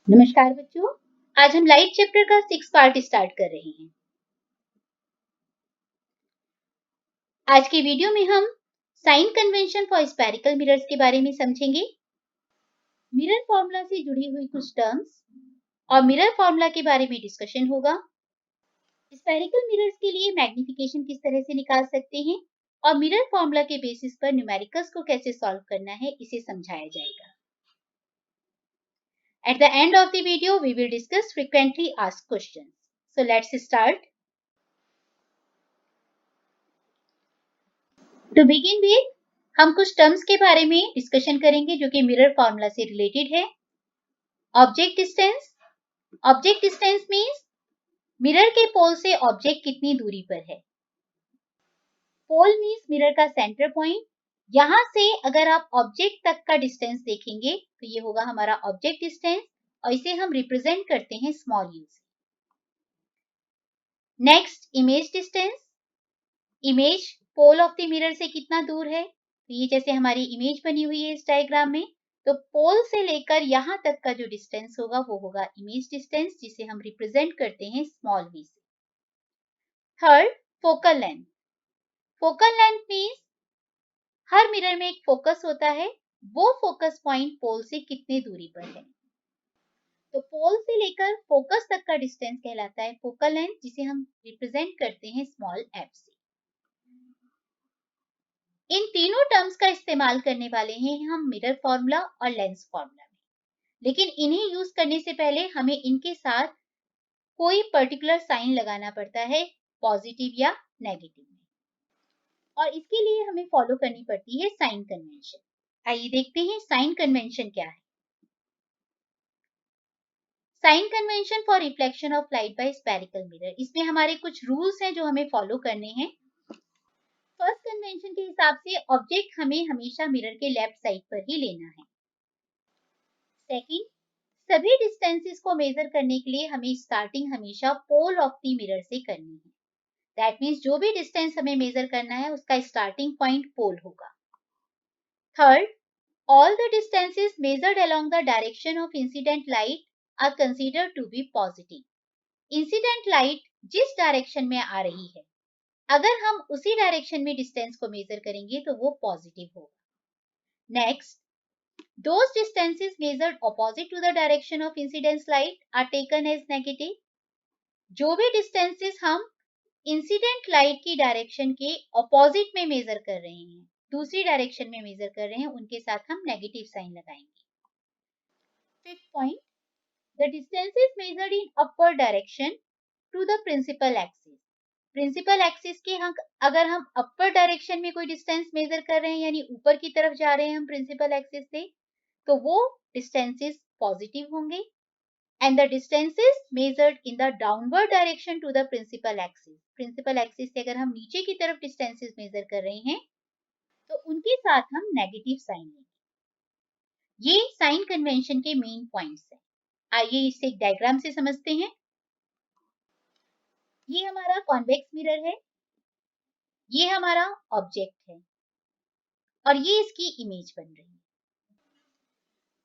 नमस्कार बच्चों। आज हम लाइट चैप्टर का 6 पार्ट स्टार्ट कर रहे हैं। आज के वीडियो में हम sign convention for spherical mirrors के बारे में समझेंगे। मिरर फॉर्मूला से जुड़ी हुई कुछ टर्म्स और मिरर फॉर्मूला के बारे में डिस्कशन होगा। स्फेरिकल मिरर्स के लिए मैग्निफिकेशन किस तरह से निकाल सकते हैं और मिरर फॉर्मूला के बेसिस पर न्यूमेरिकल्स को कैसे सॉल्व करना है, इसे समझाया जाएगा। At the end of the video, we will discuss frequently asked questions. So let's start. To begin with, हम कुछ टर्म्स के बारे में डिस्कशन करेंगे जो कि मिरर फॉर्मूला से रिलेटेड है। Object distance. Object distance means mirror के पोल से ऑब्जेक्ट कितनी दूरी पर है। पोल मींस मिरर का सेंटर पॉइंट। यहां से अगर आप ऑब्जेक्ट तक का डिस्टेंस देखेंगे तो ये होगा हमारा ऑब्जेक्ट डिस्टेंस और इसे हम रिप्रेजेंट करते हैं स्मॉल यू से। Next, image distance. Image pole of the mirror से कितना दूर है, तो ये जैसे हमारी इमेज बनी हुई है इस डायग्राम में, तो पोल से लेकर यहां तक का जो डिस्टेंस होगा वो होगा इमेज डिस्टेंस, जिसे हम रिप्रेजेंट करते हैं स्मॉल वी से। Third, focal length. Focal length means हर मिरर में एक फोकस होता है, वो फोकस पॉइंट पोल से कितने दूरी पर है। तो पोल से लेकर फोकस तक का डिस्टेंस कहलाता है फोकल लेंथ, जिसे हम रिप्रेजेंट करते हैं स्मॉल एफ से। इन तीनों टर्म्स का इस्तेमाल करने वाले हैं हम मिरर फॉर्मूला और लेंस फॉर्मूला में, लेकिन इन्हें यूज करने से पहले हमें इनके साथ कोई पर्टिकुलर साइन लगाना पड़ता है, पॉजिटिव या नेगेटिव में, और इसके लिए हमें फॉलो करनी पड़ती है साइन कन्वेंशन। आइए देखते हैं साइन कन्वेंशन क्या है। Sign convention for reflection of light by spherical mirror, इसमें हमारे कुछ रूल्स हैं जो हमें फॉलो करने हैं। फर्स्ट कन्वेंशन के हिसाब से ऑब्जेक्ट हमें हमेशा मिरर के लेफ्ट साइड पर ही लेना है। सेकंड, सभी डिस्टेंसेस को मेजर करने के लिए हमें स्टार्टिंग हमेशा पोल ऑफ द मिरर से करनी है। दैट मीन्स जो भी डिस्टेंस हमें मेजर करना है उसका स्टार्टिंग पॉइंट पोल होगा। Third, all the distances measured along the direction of incident light are considered to be positive. Incident light जिस डायरेक्शन में आ रही है, अगर हम उसी डायरेक्शन में डिस्टेंस को मेजर करेंगे तो वो पॉजिटिव होगा। Next, those distances measured opposite to the direction of incidence light are taken as negative. जो भी डिस्टेंसेस हम इंसिडेंट लाइट की डायरेक्शन के ऑपोजिट में मेजर कर रहे हैं, दूसरी डायरेक्शन में मेजर कर रहे हैं, उनके साथ हम नेगेटिव साइन लगाएंगे। Fifth point, the distances measured in upward direction to the principal axis. Principal axis के हम अगर हम अपर डायरेक्शन में कोई डिस्टेंस मेजर कर रहे हैं, यानी ऊपर की तरफ जा रहे हैं हम प्रिंसिपल एक्सिस से, तो वो डिस्टेंसेस पॉजिटिव होंगे। And the distances measured in the downward direction to the principal axis, principal axis से अगर हम नीचे की तरफ डिस्टेंसेस मेजर कर रहे हैं तो उनके साथ हम नेगेटिव साइन लेंगे। ये साइन कन्वेंशन के मेन पॉइंट्स हैं। आइए इसे एक डायग्राम से समझते हैं। ये हमारा कॉन्वेक्स मिरर है, ये हमारा ऑब्जेक्ट है और ये इसकी इमेज बन रही है।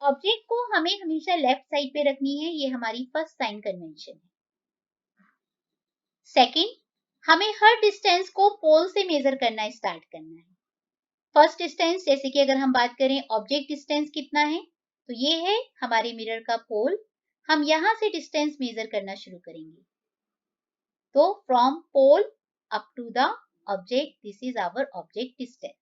ऑब्जेक्ट को हमें हमेशा लेफ्ट साइड पे रखनी है, ये हमारी फर्स्ट साइन कन्वेंशन है। सेकंड, हमें हर डिस्टेंस को पोल से मेजर करना स्टार्ट करना है। फर्स्ट डिस्टेंस, जैसे कि अगर हम बात करें ऑब्जेक्ट डिस्टेंस कितना है, तो ये है हमारे मिरर का पोल। हम यहां से डिस्टेंस मेजर करना शुरू करेंगे। तो from pole up to the object, this is our object distance.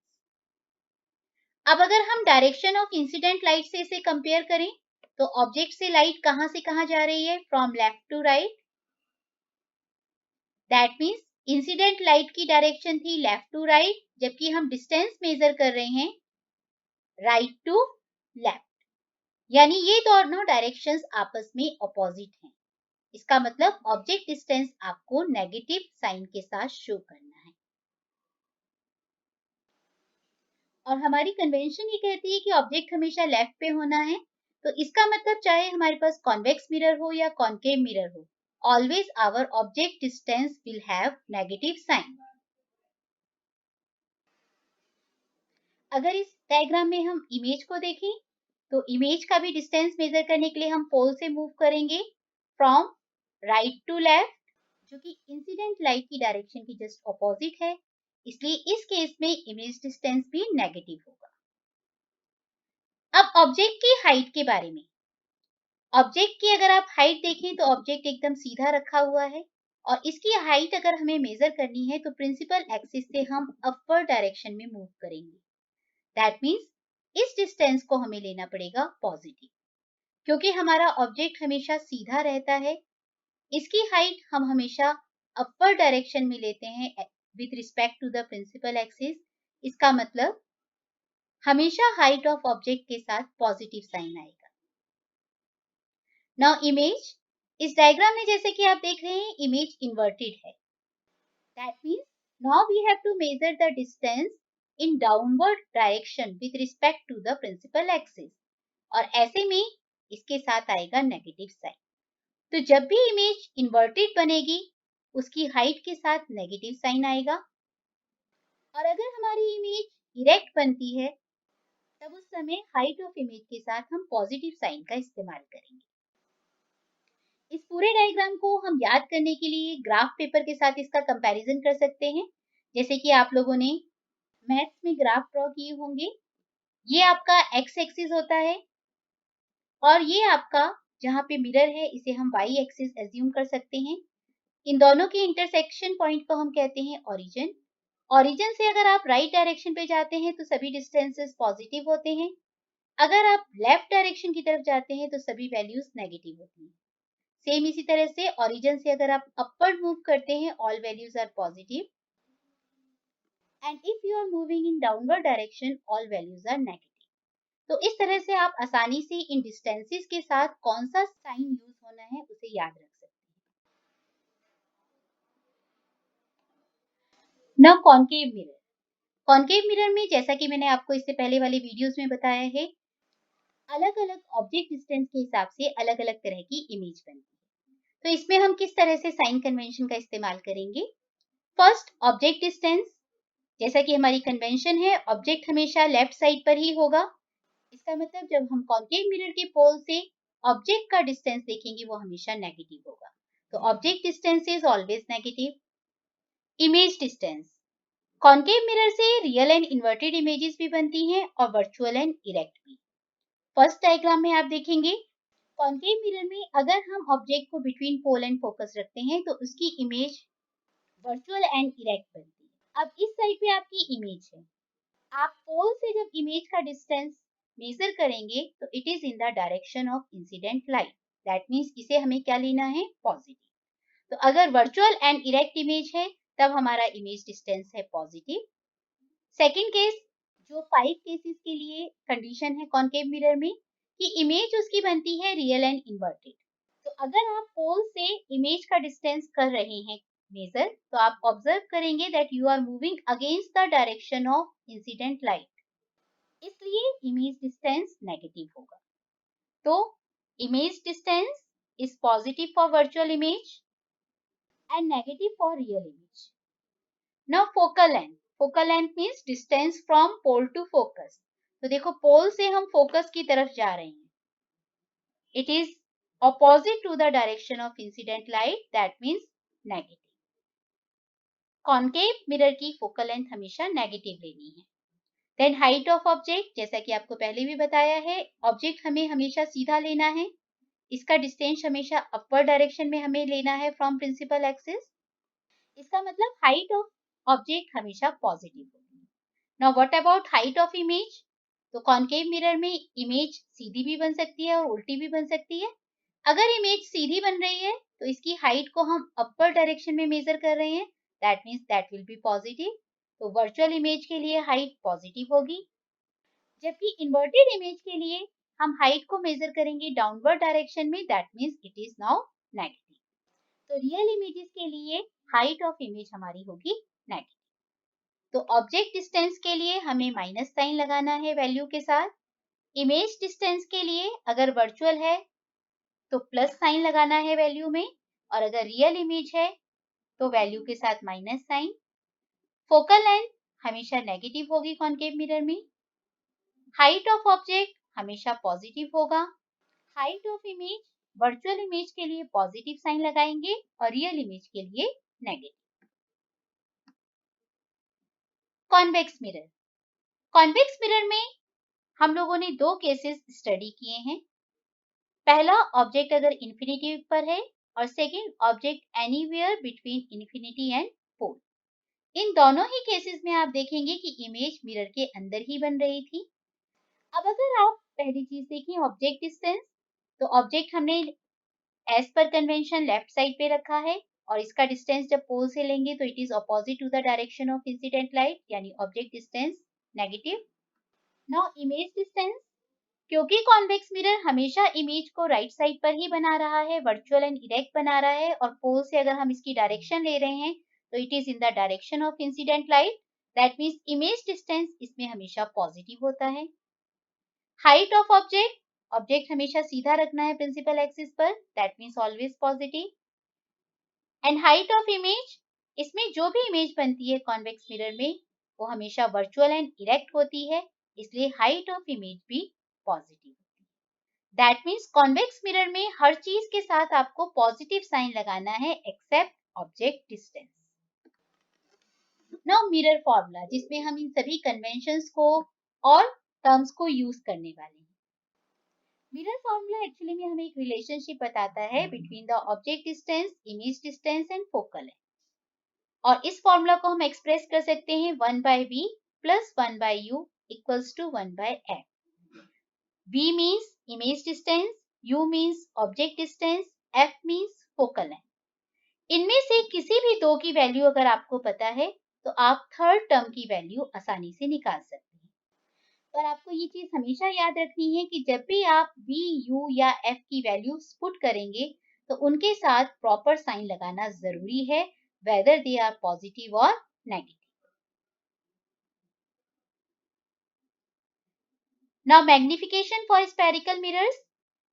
अब अगर हम डायरेक्शन ऑफ इंसिडेंट लाइट से इसे कंपेयर करें तो ऑब्जेक्ट से लाइट कहां से कहां जा रही है, from left to right. That means incident light की डायरेक्शन थी लेफ्ट टू राइट, जबकि हम डिस्टेंस मेजर कर रहे हैं राइट टू लेफ्ट, यानी ये दोनों डायरेक्शंस आपस में अपोजिट हैं। इसका मतलब ऑब्जेक्ट डिस्टेंस आपको नेगेटिव साइन के साथ शो करना है। और हमारी कन्वेंशन ये कहती है कि ऑब्जेक्ट हमेशा लेफ्ट पे होना है, तो इसका मतलब चाहे हमारे पास कॉन्वेक्स मिरर हो या कॉन्केव मिरर हो, always our object distance will have negative sign. अगर इस डायग्राम में हम इमेज को देखें तो इमेज का भी डिस्टेंस मेजर करने के लिए हम पोल से मूव करेंगे फ्रॉम राइट टू लेफ्ट, जो कि इंसिडेंट लाइट की डायरेक्शन की जस्ट ऑपोजिट है, इसलिए इस केस में इमेज डिस्टेंस भी नेगेटिव होगा। अब ऑब्जेक्ट की हाइट के बारे में। ऑब्जेक्ट की अगर आप हाइट देखें तो ऑब्जेक्ट एकदम सीधा रखा हुआ है और इसकी हाइट अगर हमें मेजर करनी है तो प्रिंसिपल एक्सिस से हम अपवर्ड डायरेक्शन में मूव करेंगे। दैट मीन्स इस डिस्टेंस को हमें लेना पड़ेगा पॉजिटिव, क्योंकि हमारा ऑब्जेक्ट हमेशा सीधा रहता है। इसकी हाइट हम हमेशा अपवर्ड डायरेक्शन में लेते हैं with respect to the principal axis. इसका मतलब हमेशा हाइट ऑफ ऑब्जेक्ट के साथ पॉजिटिव साइन आएगा। नाउ इमेज, इस डायग्राम में जैसे कि आप देख रहे हैं इमेज इन्वर्टेड है। That means now we have to measure the distance in downward direction with respect to the principal axis, और ऐसे में इसके साथ आएगा नेगेटिव साइन। तो जब भी इमेज इन्वर्टेड बनेगी उसकी हाइट के साथ नेगेटिव साइन आएगा, और अगर हमारी इमेज इरेक्ट बनती है तब उस समय हाइट ऑफ इमेज के साथ हम पॉजिटिव साइन का इस्तेमाल करेंगे। इस पूरे डायग्राम को हम याद करने के लिए ग्राफ पेपर के साथ इसका कंपैरिजन कर सकते हैं। जैसे कि आप लोगों ने मैथ्स में ग्राफ ड्रॉ किए होंगे। ये आपका एक्स एक्सिस होता है और ये आपका जहाँ पे मिरर है इसे हम वाई एक्सिस एज्यूम कर सकते हैं। इन दोनों के इंटरसेक्शन पॉइंट को हम कहते हैं ओरिजिन। ओरिजिन से अगर आप राइट डायरेक्शन पे जाते हैं तो सभी डिस्टेंसेस पॉजिटिव होते हैं। अगर आप लेफ्ट डायरेक्शन की तरफ जाते हैं तो सभी वैल्यूज नेगेटिव होती हैं। सेम इसी तरह से ओरिजिन से अगर आप अपवर्ड मूव करते हैं all values are positive, and if you are moving in downward direction all values are negative. तो इस तरह से आप आसानी से इन डिस्टेंसेस के साथ कौन सा साइन यूज होना है उसे याद रख सकते हैं। Now concave mirror. Concave mirror में जैसा कि मैंने आपको इससे पहले वाले वीडियोस में बताया है, अलग अलग ऑब्जेक्ट डिस्टेंस के हिसाब से अलग अलग तरह की इमेज बनती है। तो इसमें हम किस तरह से साइन कन्वेंशन का इस्तेमाल करेंगे। First, object distance. जैसा कि हमारी कन्वेंशन है ऑब्जेक्ट हमेशा लेफ्ट साइड पर ही होगा। इसका मतलब जब हम कॉन्केव मिरर के पोल से ऑब्जेक्ट का डिस्टेंस देखेंगे वो हमेशा नेगेटिव होगा। तो object distance is always negative. Image distance, concave mirror से रियल एंड इन्वर्टेड इमेजेस भी बनती हैं और वर्चुअल एंड इरेक्ट भी। फर्स्ट डायग्राम में आप देखेंगे कॉन्केव मिरर में अगर हम ऑब्जेक्ट को बिटवीन पोल एंड फोकस रखते हैं तो उसकी इमेज वर्चुअल एंड इरेक्ट बनती है। अब इस साइड पे आपकी इमेज है, आप पोल से जब इमेज का डिस्टेंस मेजर करेंगे तो it is in the direction of incident light. That means इसे हमें क्या लेना है, पॉजिटिव। तो अगर वर्चुअल एंड इरेक्ट इमेज है तब हमारा इमेज डिस्टेंस है पॉजिटिव। सेकेंड केस, जो 5 केसेस के लिए कंडीशन है कॉन्केव मिरर में कि इमेज उसकी बनती है रियल एंड इन्वर्टेड। तो अगर आप पोल से इमेज का डिस्टेंस कर रहे हैं मेजर, तो आप ऑब्जर्व करेंगे that you are moving against the direction of incident light, इसलिए इमेज डिस्टेंस नेगेटिव होगा। तो image distance is positive for virtual image and negative for real image. Now focal length. Focal length means distance from pole to focus. तो देखो पोल से हम focus की तरफ जा रहे हैं, it is opposite to the direction of incident light, that means negative. Concave mirror की फोकल लेंथ हमेशा नेगेटिव लेनी है। देन हाइट ऑफ ऑब्जेक्ट, जैसा कि आपको पहले भी बताया है ऑब्जेक्ट हमें हमेशा सीधा लेना है, इसका डिस्टेंस हमेशा अपवर्ड डायरेक्शन में हमें लेना है फ्रॉम प्रिंसिपल एक्सिस। इसका मतलब हाइट ऑफ ऑब्जेक्ट हमेशा पॉजिटिव होगी। Now what about height of image. तो कॉन्केव मिरर में इमेज सीधी भी बन सकती है और उल्टी भी बन सकती है। अगर इमेज सीधी बन रही है तो इसकी हाइट को हम अपर डायरेक्शन में मेजर कर रहे हैं, that means that will be positive. तो वर्चुअल इमेज के लिए हाइट पॉजिटिव होगी, जबकि इन्वर्टेड इमेज के लिए हम हाइट को मेजर करेंगे डाउनवर्ड डायरेक्शन में, that means it is now negative. तो रियल इमेजेस के लिए हाइट ऑफ इमेज हमारी होगी नेगेटिव। तो ऑब्जेक्ट डिस्टेंस के लिए हमें माइनस साइन लगाना है वैल्यू के साथ। इमेज डिस्टेंस के लिए अगर वर्चुअल है तो प्लस साइन लगाना है वैल्यू में, और अगर रियल इमेज है तो वैल्यू के साथ माइनस साइन। फोकल लेंथ हमेशा नेगेटिव होगी कॉन्केव मिरर में। हाइट ऑफ ऑब्जेक्ट हमेशा पॉजिटिव होगा। Height of image, virtual image के लिए पॉजिटिव साइन लगाएंगे और रियल इमेज के लिए negative. Convex mirror, convex mirror में हम लोगों ने दो केसेस स्टडी किए हैं। पहला, ऑब्जेक्ट अगर इंफिनिटी पर है, और second, object anywhere between infinity and pole. इन दोनों ही केसेस में आप देखेंगे कि इमेज मिरर के अंदर ही बन रही थी। अब अगर आप पहली चीज देखें, ऑब्जेक्ट डिस्टेंस, तो ऑब्जेक्ट हमने as per convention left side पे रखा है, और इसका डिस्टेंस जब पोल से लेंगे तो it is opposite to the direction of incident light, यानी object distance negative. Now image distance, क्योंकि कॉन्वेक्स मिरर हमेशा इमेज को राइट साइड पर ही बना रहा है, वर्चुअल एंड इरेक्ट बना रहा है, और पोल से अगर हम इसकी डायरेक्शन ले रहे हैं तो it is in the direction of incident light, that means image distance इसमें हमेशा पॉजिटिव होता है। हाइट ऑफ ऑब्जेक्ट, ऑब्जेक्ट हमेशा सीधा रखना है प्रिंसिपल एक्सिस पर, that means always positive. And height of image, इसमें जो भी इमेज बनती है कॉन्वेक्स मिरर में वो हमेशा वर्चुअल एंड इरेक्ट होती है, इसलिए हाइट ऑफ इमेज भी पॉजिटिव होती है। दैट मीन्स कॉन्वेक्स मिरर में हर चीज के साथ आपको पॉजिटिव साइन लगाना है except object distance. Now mirror formula, जिसमें हम इन सभी कन्वेंशंस को और टर्म्स को यूज करने वाले हैं। मिरर फॉर्मूला एक्चुअली में हमें एक रिलेशनशिप बताता है between the object distance, image distance and focal length. और इस फॉर्मूला को हम एक्सप्रेस कर सकते हैं 1/v plus 1/u equals to 1/f। v means image distance, u means object distance, f means focal length. इनमें से किसी भी दो की वैल्यू अगर आपको पता है तो आप थर्ड टर्म की वैल्यू आसानी से निकाल सकते हैं। पर आपको ये चीज हमेशा याद रखनी है कि जब भी आप v, u या f की वैल्यूज पुट करेंगे तो उनके साथ प्रॉपर साइन लगाना जरूरी है, whether they are positive or negative. Now magnification for spherical mirrors.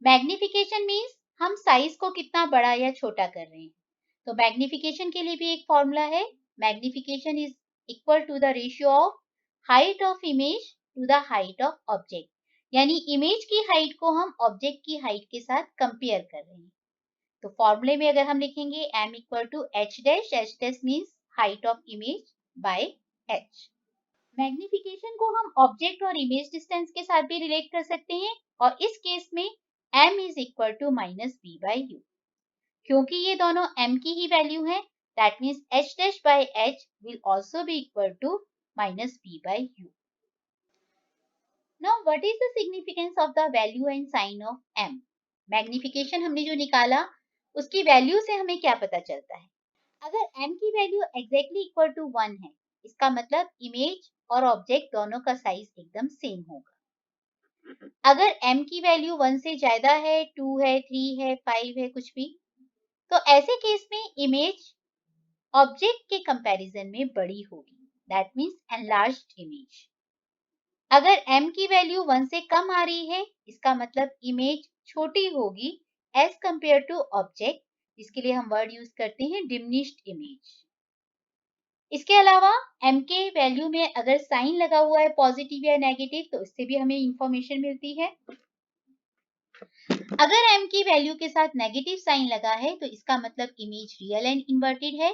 Magnification means हम साइज को कितना बड़ा या छोटा कर रहे हैं। तो मैग्निफिकेशन के लिए भी एक फॉर्मूला है, magnification is equal to the ratio of height of image to the height of object, यानी इमेज की हाइट को हम ऑब्जेक्ट की हाइट के साथ कंपेयर कर रहे हैं। तो फॉर्मूले में अगर हम लिखेंगे m equal to h dash means height of image by h। Magnification को हम ऑब्जेक्ट और इमेज डिस्टेंस के साथ भी रिलेट कर सकते हैं, और इस केस में m is equal to minus b by u. क्योंकि ये दोनों m की ही वैल्यू है, that means h dash by h will also be equal to minus b by u. Now what is the significance of the value and sign of m? Magnification हमने जो निकाला उसकी वैल्यू से हमें क्या पता चलता है? अगर m की वैल्यू एग्जैक्टली इक्वल टू 1 है, इसका मतलब इमेज और ऑब्जेक्ट दोनों का साइज एकदम सेम होगा। अगर m की वैल्यू 1 से ज्यादा है, 2 है, 3 है, 5 है, कुछ भी, तो ऐसे केस में इमेज ऑब्जेक्ट के कंपैरिजन में बड़ी होगी, दैट मीन्स एनलार्ज्ड इमेज। अगर m की वैल्यू 1 से कम आ रही है, इसका मतलब इमेज छोटी होगी एज कंपेयर टू ऑब्जेक्ट, जिसके लिए हम वर्ड यूज करते हैं डिमिनिश्ड इमेज। इसके अलावा m के वैल्यू में अगर साइन लगा हुआ है पॉजिटिव या नेगेटिव, तो इससे भी हमें इंफॉर्मेशन मिलती है। अगर m की वैल्यू के साथ नेगेटिव साइन लगा है तो इसका मतलब इमेज रियल एंड इन्वर्टेड है,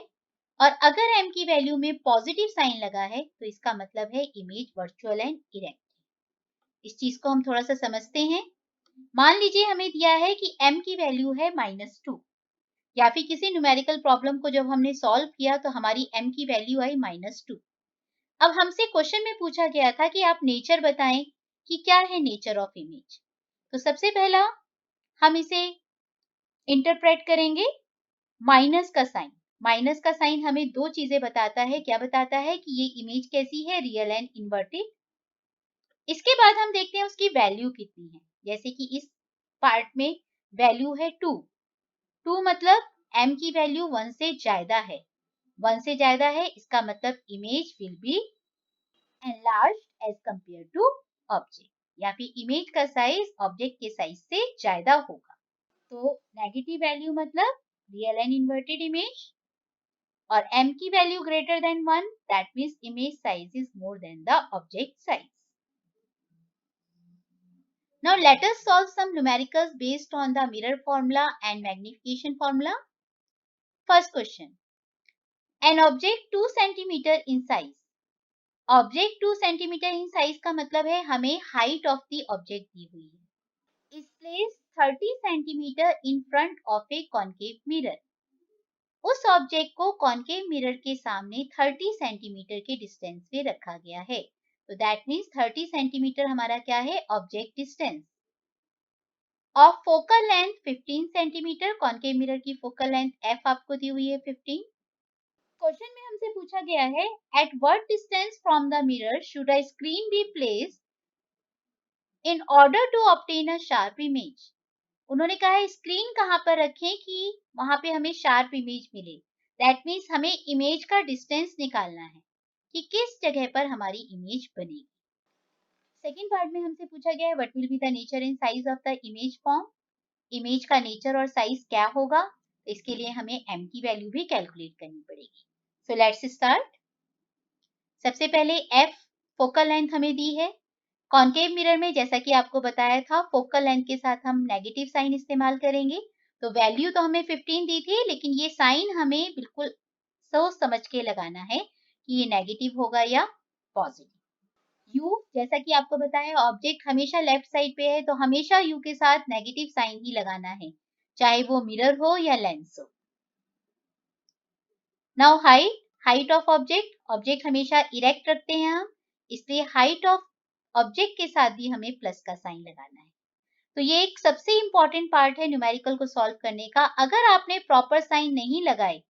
और अगर m की वैल्यू में पॉजिटिव साइन लगा है तो इसका मतलब है इमेज वर्चुअल एंड इरेक्ट। इस चीज को हम थोड़ा सा समझते हैं। मान लीजिए हमें दिया है कि m की वैल्यू है -2, या फिर किसी न्यूमेरिकल प्रॉब्लम को जब हमने सॉल्व किया तो हमारी m की वैल्यू आई -2। अब हमसे क्वेश्चन में पूछा गया था कि आप नेचर बताएं कि क्या है नेचर ऑफ इमेज। तो सबसे पहला हम इसे इंटरप्रेट करेंगे माइनस का साइन। माइनस का साइन हमें दो चीजें बताता है। क्या बताता है? कि ये इमेज कैसी है, रियल एंड इन्वर्टेड। इसके बाद हम देखते हैं उसकी वैल्यू कितनी है। जैसे कि इस पार्ट में वैल्यू है 2। 2 मतलब m की वैल्यू 1 से ज्यादा है। 1 से ज्यादा है, इसका मतलब image will be enlarged as compared to object, या फिर इमेज का साइज ऑब्जेक्ट के साइज से ज्यादा होगा। तो नेगेटिव वैल्यू मतलब रियल एंड इन्वर्टेड इमेज, और m की value greater than 1, that means image size is more than the object size. Now let us solve some numericals based on the mirror formula and magnification formula. First question. An object 2 cm in size. Object 2 centimetre in size का मतलब है हमें height of the object दी हुई है. Is place 30 centimetre in front of a concave mirror. उस object को concave mirror के सामने 30 सेंटीमीटर के डिस्टेंस पे रखा गया है. तो दैट मीन्स 30 सेंटीमीटर हमारा क्या है, object distance. Of focal length 15 centimetre. Concave mirror की फोकल लेंथ f आपको दी हुई है 15. क्वेश्चन में हमसे पूछा गया है at what distance from the mirror should a screen be placed in order to obtain a sharp image. उन्होंने कहा है स्क्रीन कहाँ पर रखें कि वहां पे हमें शार्प इमेज मिले. दैट मीन्स हमें इमेज का डिस्टेंस निकालना है कि किस जगह पर हमारी इमेज बनेगी. सेकेंड पार्ट में हमसे पूछा गया है what will be the nature and size of the image form. Image का नेचर और साइज क्या होगा, इसके लिए हमें m की वैल्यू भी कैलकुलेट करनी पड़ेगी. So let's start. सबसे पहले f फोकल लेंथ हमें दी है. कॉन्केव मिरर में जैसा कि आपको बताया था फोकल लेंथ के साथ हम नेगेटिव साइन इस्तेमाल करेंगे. तो वैल्यू तो हमें 15 दी थी, लेकिन ये साइन हमें बिल्कुल सोच समझ के लगाना है कि ये नेगेटिव होगा या पॉजिटिव. u जैसा कि आपको बताया ऑब्जेक्ट हमेशा लेफ्ट साइड पे है, तो हमेशा u के साथ नेगेटिव साइन ही लगाना है, चाहे वो मिरर हो या लेंस हो. Now height of object. Object हमेशा इरेक्ट रखते हैं हम, इसलिए हाइट ऑफ ऑब्जेक्ट के साथ भी हमें प्लस का साइन लगाना है. तो ये एक सबसे इंपॉर्टेंट पार्ट है न्यूमेरिकल को सॉल्व करने का. अगर आपने प्रॉपर साइन नहीं लगाए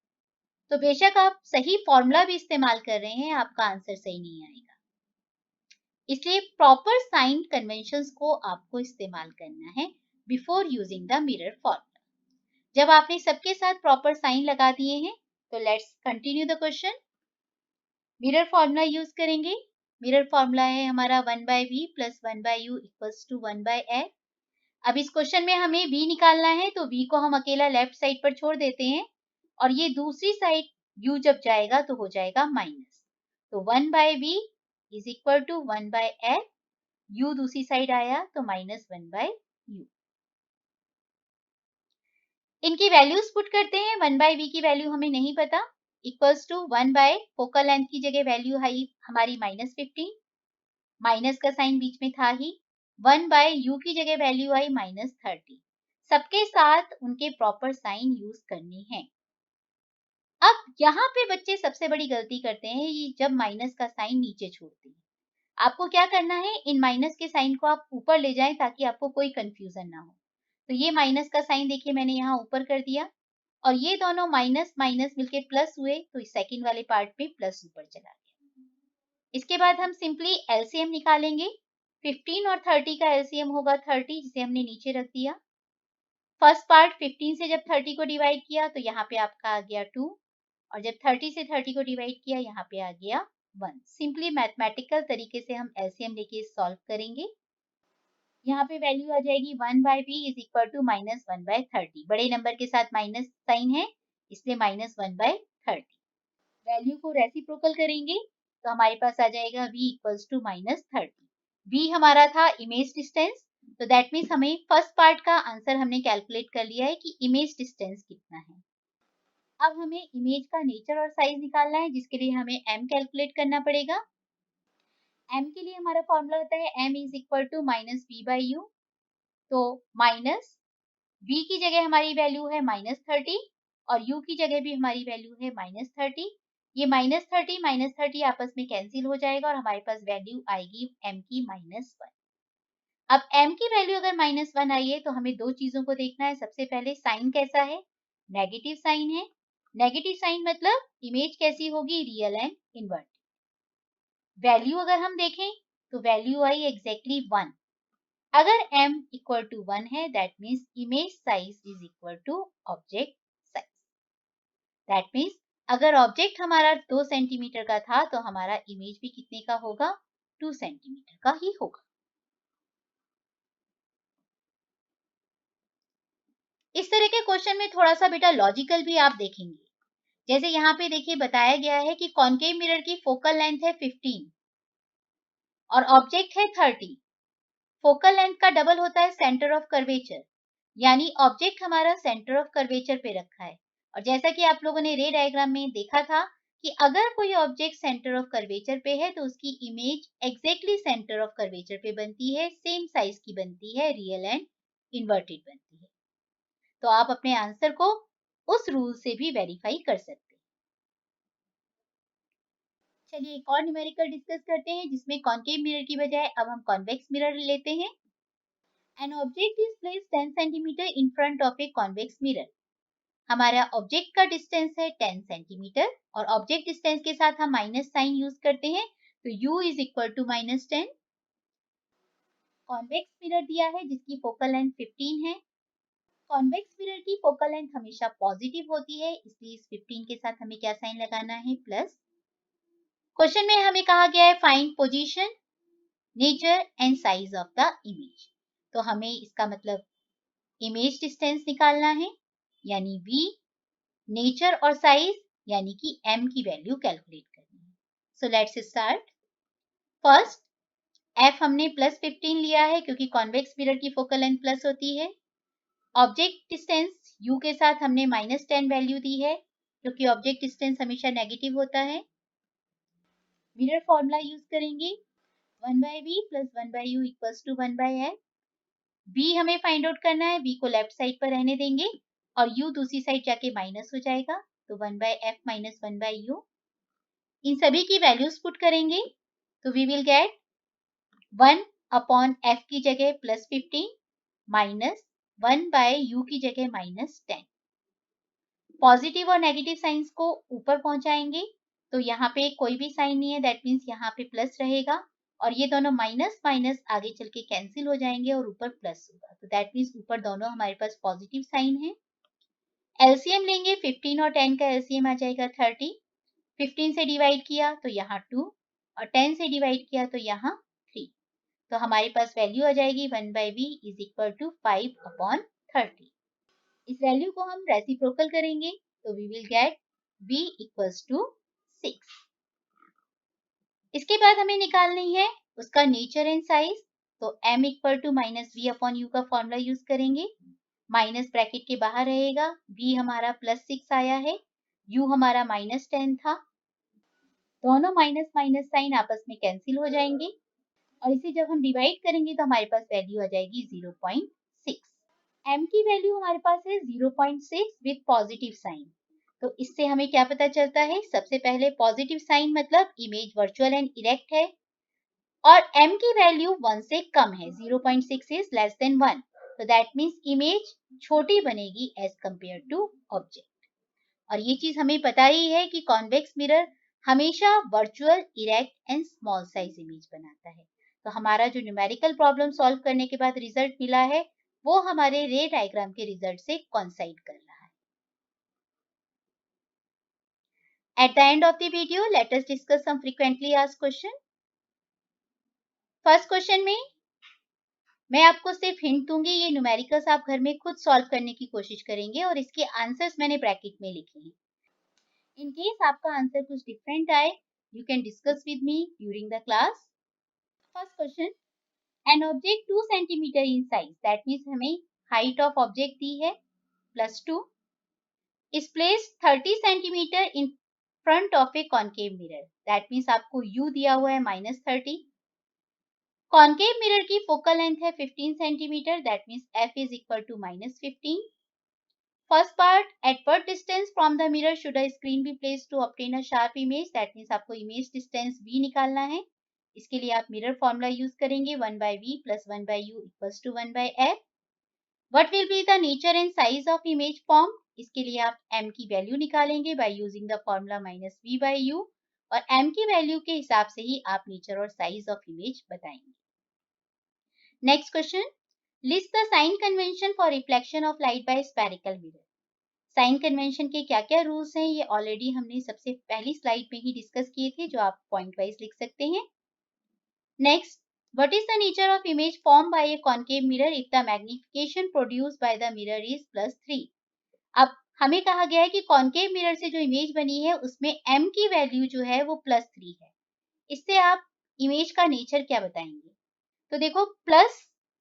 तो बेशक आप सही फॉर्मूला भी इस्तेमाल कर रहे हैं, आपका आंसर सही नहीं आएगा. इसलिए प्रॉपर साइन कन्वेंशंस को आपको इस्तेमाल करना है before using the mirror formula. जब आपने सबके साथ प्रॉपर साइन लगा दिए हैं तो let's continue the question. Mirror formula use करेंगे. मिरर फॉर्मूला है हमारा 1/v plus 1/u equals to 1/f. अब इस क्वेश्चन में हमें v निकालना है, तो v को हम अकेला लेफ्ट साइड पर छोड़ देते हैं और ये दूसरी साइड u जब जाएगा तो हो जाएगा माइनस. तो 1/v is equal to 1/f. u दूसरी साइड आया तो माइनस 1/u. इनकी वैल्यूज पुट करते हैं. 1/v की वैल्यू हमें नहीं पता, इक्वल्स टू 1 फोकल लेंथ की जगह वैल्यू आई हमारी -15, माइनस का साइन बीच में था ही. 1/u की जगह वैल्यू आई -30. सबके साथ उनके प्रॉपर साइन यूज करने हैं. अब यहाँ पे बच्चे सबसे बड़ी गलती करते हैं ये जब माइनस का साइन नीचे छोड़ते हैं. आपको क्या करना है, इन माइनस के साइन को आप ऊपर ले जाएं ताकि आपको कोई कंफ्यूजन ना हो. तो ये माइनस का साइन देखिए मैंने यहाँ ऊपर कर दिया और ये दोनों माइनस माइनस मिलके प्लस हुए, तो इस सेकंड वाले पार्ट में प्लस ऊपर चला गया. इसके बाद हम सिंपली एलसीएम निकालेंगे. 15 और 30 का एलसीएम होगा 30, जिसे हमने नीचे रख दिया. फर्स्ट पार्ट 15 से जब 30 को डिवाइड किया तो यहाँ पे आपका आ गया 2, और जब 30 से 30 को डिवाइड किया यहाँ पे आ गया 1. सिंपली मैथमेटिकल तरीके से हम एलसीएम लेके सॉल्व करेंगे. यहाँ पे वैल्यू आ जाएगी 1/v इज इक्वल टू -1/30. बड़े नंबर के साथ माइनस साइन है इसलिए -1/30. वैल्यू को रेसिप्रोकल करेंगे तो हमारे पास आ जाएगा v इक्वल्स टू -30. v हमारा था इमेज डिस्टेंस, तो दैट मीन्स हमें फर्स्ट पार्ट का आंसर हमने कैलकुलेट कर लिया है कि इमेज डिस्टेंस कितना है. अब हमें इमेज का नेचर और साइज निकालना है, जिसके लिए हमें m कैलकुलेट करना पड़ेगा. m के लिए हमारा फॉर्मूला होता है m is equal to -v/u. तो माइनस v की जगह हमारी वैल्यू है -30 और u की जगह भी हमारी वैल्यू है -30. ये -30 आपस में कैंसिल हो जाएगा और हमारे पास वैल्यू आएगी m की -1. अब m की वैल्यू अगर -1 आई है तो हमें दो चीजों को देखना है. सबसे पहले साइन कैसा है, नेगेटिव साइन है. नेगेटिव साइन मतलब इमेज कैसी होगी, रियल एंड इनवर्ट. वैल्यू अगर हम देखें तो वैल्यू आई एग्जैक्टली 1. अगर m इक्वल टू 1 है that means image size is equal to object size. That means अगर ऑब्जेक्ट हमारा 2 सेंटीमीटर का था तो हमारा इमेज भी कितने का होगा, 2 सेंटीमीटर का ही होगा. इस तरह के क्वेश्चन में थोड़ा सा बेटा लॉजिकल भी आप देखेंगे. जैसे यहाँ पे देखिए बताया गया है कि कॉन्केव मिरर की फोकल लेंथ है 15 और ऑब्जेक्ट है 30. फोकल लेंथ का डबल होता है सेंटर ऑफ कर्वेचर, यानी ऑब्जेक्ट हमारा सेंटर ऑफ कर्वेचर पे रखा है। और जैसा कि आप लोगों ने रे डायग्राम में देखा था कि अगर कोई ऑब्जेक्ट सेंटर ऑफ कर्वेचर पे है तो उसकी image exactly centre of curvature पे बनती है, सेम साइज की बनती है, रियल एंड इन्वर्टेड बनती है। तो आप अपने आंसर को उस रूल से भी वेरीफाई कर सकते हैं। चलिए एक और न्यूमेरिकल डिस्कस करते हैं जिसमें कॉनकेव मिरर की बजाय अब हम कॉन्वेक्स मिरर लेते हैं। An object is placed 10 centimetre in front of a convex mirror. हमारा ऑब्जेक्ट का डिस्टेंस है 10 सेंटीमीटर और ऑब्जेक्ट डिस्टेंस के साथ हम माइनस साइन यूज करते हैं, तो u is equal to -10। Convex mirror दिया है जिसकी फोकल लेंथ 15 है। कॉन्वेक्स मिरर की फोकल लेंथ हमेशा पॉजिटिव होती है, इसलिए इस 15 के साथ हमें क्या साइन लगाना है, प्लस। क्वेश्चन में हमें कहा गया है find position, nature and size of the image. तो हमें इसका मतलब इमेज डिस्टेंस निकालना है यानी v, नेचर और साइज यानी कि m की वैल्यू कैलकुलेट करनी है। So let's start. First f हमने +15 लिया है क्योंकि कॉन्वेक्स मिरर की फोकल लेंथ प्लस होती है। ऑब्जेक्ट डिस्टेंस u के साथ हमने -10 वैल्यू दी है क्योंकि ऑब्जेक्ट डिस्टेंस हमेशा नेगेटिव होता है। मिरर फॉर्मूला यूज करेंगे 1/v + 1/u = 1/f। v हमें फाइंड आउट करना है, v को लेफ्ट साइड पर रहने देंगे और u दूसरी साइड जाके माइनस हो जाएगा, तो 1/f - 1/u। इन सभी की वैल्यूज पुट करेंगे तो वी विल गेट 1/f की जगह +15 माइनस 1/u की जगह -10। पॉजिटिव और नेगेटिव साइंस को ऊपर पहुंचाएंगे तो यहाँ पे कोई भी साइन नहीं है, दैट मीन्स यहाँ पे प्लस रहेगा और ये दोनों माइनस माइनस आगे चल के कैंसिल हो जाएंगे और ऊपर प्लस होगा, तो दैट मीन्स ऊपर दोनों हमारे पास पॉजिटिव साइन है। एलसीएम लेंगे, 15 और 10 का एलसीएम आ जाएगा 30। 15 से डिवाइड किया तो यहाँ 2 और 10 से डिवाइड किया तो यहाँ 3, तो हमारे पास वैल्यू आ जाएगी 1/v = 5/30। इस वैल्यू को हम रेसिप्रोकल करेंगे तो वी विल गेट v = 6। इसके बाद हमें निकालनी है उसका नेचर एंड साइज, तो m = -v/u का फॉर्मूला यूज करेंगे। माइनस ब्रैकेट के बाहर रहेगा, v हमारा +6 आया है, u हमारा -10 था, दोनों माइनस माइनस साइन आपस में कैंसिल हो जाएंगे और इसे जब हम डिवाइड करेंगे तो हमारे पास वैल्यू आ जाएगी 0.6। m की वैल्यू हमारे पास है 0.6 विद पॉजिटिव साइन, तो इससे हमें क्या पता चलता है, सबसे पहले पॉजिटिव साइन मतलब इमेज वर्चुअल एंड इरेक्ट है और m की वैल्यू 1 से कम है, 0.6 इज लेस देन 1, तो दैट मीन्स इमेज छोटी बनेगी एज कंपेयर टू ऑब्जेक्ट। और ये चीज हमें पता ही है कि कॉन्वेक्स मिरर हमेशा virtual, erect and small size image बनाता है। तो हमारा जो न्यूमेरिकल प्रॉब्लम सॉल्व करने के बाद रिजल्ट मिला है वो हमारे रे डायग्राम के रिजल्ट से कोइंसाइड कर रहा है। At the end of the video, let us discuss some frequently asked question. First question में मैं आपको सिर्फ हिंट दूंगी, ये न्यूमेरिकल्स आप घर में खुद सॉल्व करने की कोशिश करेंगे और इसके आंसर्स मैंने ब्रैकेट में लिखे हैं। इन केस आपका आंसर कुछ डिफरेंट आए, you can discuss with me during the class. First question, an object 2 centimetre in size, that means हमें हाइट ऑफ ऑब्जेक्ट दी है +2, is placed 30 centimetre in front of a concave mirror, that means आपको u दिया हुआ है -30। Concave mirror की focal length है 15 centimetre, that means f is equal to -15। First part, at what distance from the mirror should a screen be placed to obtain a sharp image, that means आपको image distance v निकालना है। इसके लिए आप mirror formula use करेंगे 1/v + 1/u = 1/f। What will be the nature and size of image form, इसके लिए आप m की वैल्यू निकालेंगे bye using the formula -v/u और m की वैल्यू के हिसाब से ही आप नेचर और साइज ऑफ इमेज बताएंगे। Next question, list the sign convention for reflection of light by spherical mirror. Sign convention के क्या क्या रूल्स हैं ये ऑलरेडी हमने सबसे पहली स्लाइड में ही डिस्कस किए थे, जो आप पॉइंट वाइज लिख सकते हैं। Next, what is the nature of image form by A concave mirror if the magnification produced by the mirror is +3। अब हमें कहा गया है कि कॉनकेव मिरर से जो इमेज बनी है उसमें m की वैल्यू जो है वो +3 है। इससे आप इमेज का नेचर क्या बताएंगे, तो देखो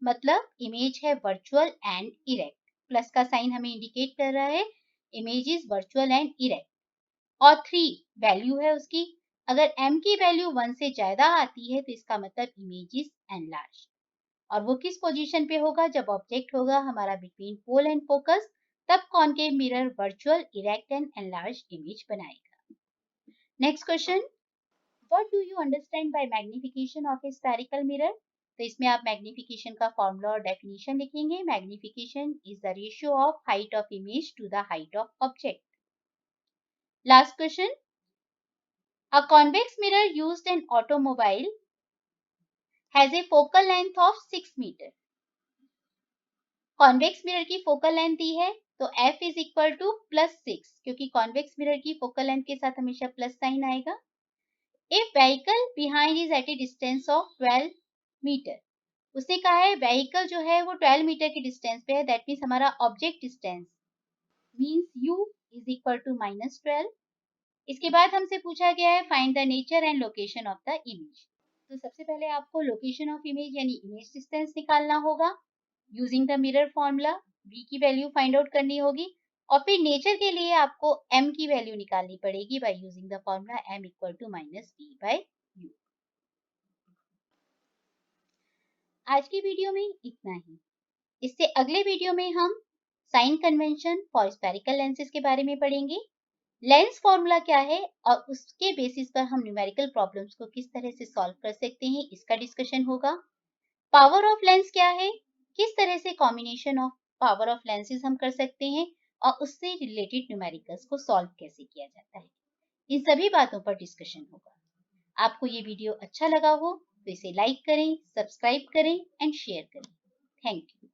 मतलब इमेज है वर्चुअल एंड इरेक्ट। प्लस का साइन हमें इंडिकेट कर रहा है image is virtual and erect. और 3 वैल्यू है उसकी। अगर m की वैल्यू 1 से ज्यादा आती है तो इसका मतलब इमेज इज एनलार्ज। और वो किस पोजीशन पे होगा? जब ऑब्जेक्ट होगा हमारा बिटवीन पोल एंड फोकस, तब concave mirror virtual, erect and enlarge image बनाएगा। Next question, what do you understand by magnification of a spherical mirror? तो इसमें आप मैग्निफिकेशन का फॉर्मूला और डेफिनेशन लिखेंगे। Magnification is the ratio of height of image to the height of object. Last question, a convex mirror used in automobile has a focal length of 6 meter. Convex mirror की focal length दी है तो f is equal to +6, क्योंकि convex mirror की focal length के साथ हमेशा plus sign आएगा। If vehicle behind is at a distance of 12 metre, उसने कहा है व्हीकल जो है वो 12 मीटर की डिस्टेंस पे है, दैट मीन्स हमारा object distance means u is equal to -12। इसके बाद हमसे पूछा गया है find the nature and location of the image. तो सबसे पहले आपको लोकेशन ऑफ इमेज यानी इमेज डिस्टेंस निकालना होगा using the mirror formula. v की वैल्यू फाइंड आउट करनी होगी और फिर नेचर के लिए आपको m की वैल्यू निकालनी पड़ेगी by using the formula m equal to -v/u। आज की वीडियो में इतना ही। इससे अगले वीडियो में हम sign convention for spherical lenses के बारे में पढ़ेंगे। लेंस फॉर्मूला क्या है और उसके बेसिस पर हम न्यूमेरिकल प्रॉब्लम्स को किस तरह से सॉल्व कर सकते हैं, इसका डिस्कशन होगा। पावर ऑफ लेंस क्या है, किस तरह से combination of power of lenses हम कर सकते हैं और उससे रिलेटेड न्यूमेरिकल्स को सॉल्व कैसे किया जाता है, इन सभी बातों पर डिस्कशन होगा। आपको ये वीडियो अच्छा लगा हो तो इसे लाइक करें, सब्सक्राइब करें एंड शेयर करें। Thank you.